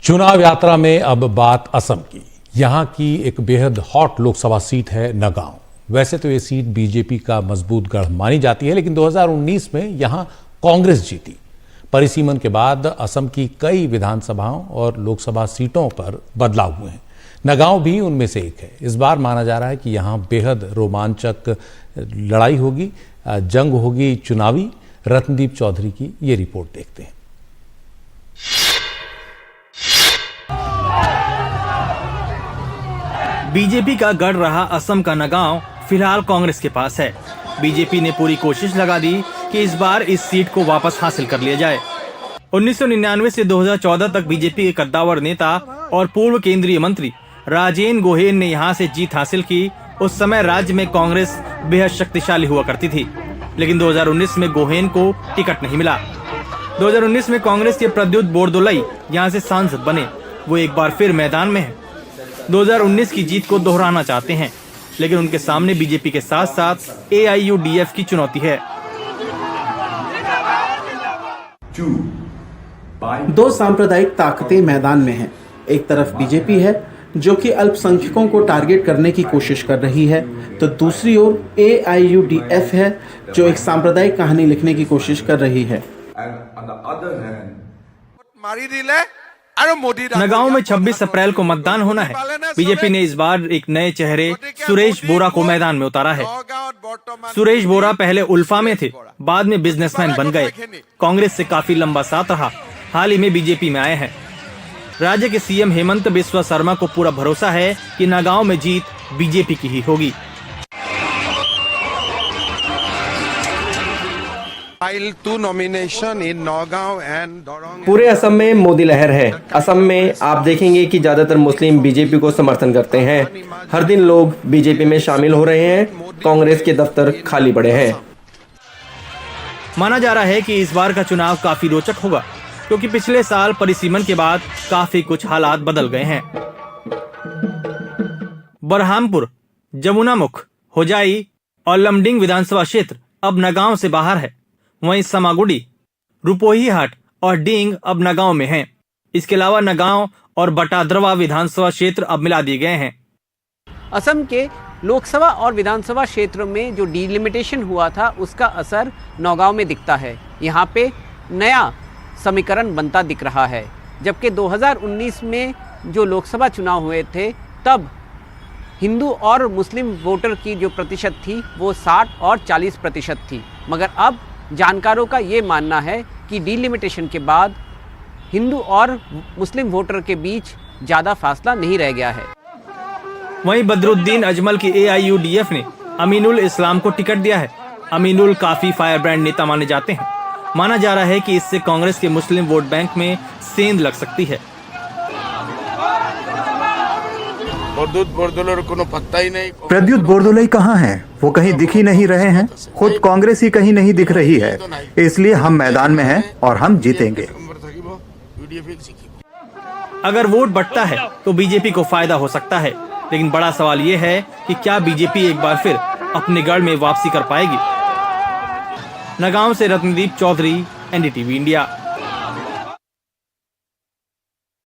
चुनाव यात्रा में अब बात असम की। यहां की एक बेहद हॉट लोकसभा सीट है नगांव। वैसे तो ये सीट बीजेपी का मजबूत गढ़ मानी जाती है, लेकिन 2019 में यहां कांग्रेस जीती। परिसीमन के बाद असम की कई विधानसभाओं और लोकसभा सीटों पर बदलाव हुए हैं। नगांव भी उनमें से एक है। इस बार माना जा रहा है कि यहां बेहद रोमांचक लड़ाई होगी, जंग होगी चुनावी। रत्नदीप चौधरी की ये रिपोर्ट देखते हैं। बीजेपी का गढ़ रहा असम का नगांव फिलहाल कांग्रेस के पास है। बीजेपी ने पूरी कोशिश लगा दी कि इस बार इस सीट को वापस हासिल कर लिया जाए। 1999 से 2014 तक बीजेपी के कद्दावर नेता और पूर्व केंद्रीय मंत्री राजेन गोहेन ने यहां से जीत हासिल की। उस समय राज्य में कांग्रेस बेहद शक्तिशाली हुआ करती थी, लेकिन 2019 में गोहेन को टिकट नहीं मिला। 2019 में कांग्रेस के प्रद्युत बोरदोलई यहां से सांसद बने। वो एक बार फिर मैदान में है। 2019 की जीत को दोहराना चाहते हैं, लेकिन उनके सामने बीजेपी के साथ साथ AIUDF की चुनौती है। दो सांप्रदायिक ताकतें मैदान में हैं। एक तरफ बीजेपी है जो कि अल्पसंख्यकों को टारगेट करने की कोशिश कर रही है, तो दूसरी ओर AIUDF है जो एक सांप्रदायिक कहानी लिखने की कोशिश कर रही है। नगांव में 26 अप्रैल को मतदान होना है। बीजेपी ने इस बार एक नए चेहरे सुरेश बोरा को मैदान में उतारा है। सुरेश बोरा पहले उल्फा में थे, बाद में बिजनेसमैन बन गए। कांग्रेस से काफी लंबा साथ रहा, हाल ही में बीजेपी में आए हैं। राज्य के सीएम हेमंत बिस्वा शर्मा को पूरा भरोसा है कि नगांव में जीत बीजेपी की ही होगी। पूरे असम में मोदी लहर है। असम में आप देखेंगे कि ज्यादातर मुस्लिम बीजेपी को समर्थन करते हैं। हर दिन लोग बीजेपी में शामिल हो रहे हैं। कांग्रेस के दफ्तर खाली पड़े हैं। माना जा रहा है कि इस बार का चुनाव काफी रोचक होगा, क्योंकि पिछले साल परिसीमन के बाद काफी कुछ हालात बदल गए हैं। बरहामपुर, जमुनामुख, होजाई और लमडिंग विधानसभा क्षेत्र अब नगांव से बाहर है। वहीं समागुड़ी, रुपोहीहाट और डींग अब नगांव में हैं। इसके अलावा नगांव और बटाद्रवा विधानसभा क्षेत्र अब मिला दिए गए हैं। असम के लोकसभा और विधानसभा क्षेत्र में जो डिलिमिटेशन हुआ था, उसका असर नौगांव में दिखता है। यहाँ पे नया समीकरण बनता दिख रहा है। जबकि 2019 में जो लोकसभा चुनाव हुए थे, तब हिंदू और मुस्लिम वोटर की जो प्रतिशत थी वो 60 और 40% थी। मगर अब जानकारों का ये मानना है कि डिलिमिटेशन के बाद हिंदू और मुस्लिम वोटर के बीच ज़्यादा फासला नहीं रह गया है। वहीं बदरुद्दीन अजमल की AIUDF ने अमीनुल इस्लाम को टिकट दिया है। अमीनुल काफी फायर ब्रांड नेता माने जाते हैं। माना जा रहा है कि इससे कांग्रेस के मुस्लिम वोट बैंक में सेंध लग सकती है। प्रद्युत बोरदोलई कहाँ हैं? वो कहीं दिख ही नहीं रहे हैं। खुद कांग्रेस ही कहीं नहीं दिख रही है। इसलिए हम मैदान में हैं और हम जीतेंगे। अगर वोट बढ़ता है तो बीजेपी को फायदा हो सकता है, लेकिन बड़ा सवाल ये है कि क्या बीजेपी एक बार फिर अपने गढ़ में वापसी कर पाएगी। नगांव से रत्नदीप चौधरी, NDTV इंडिया।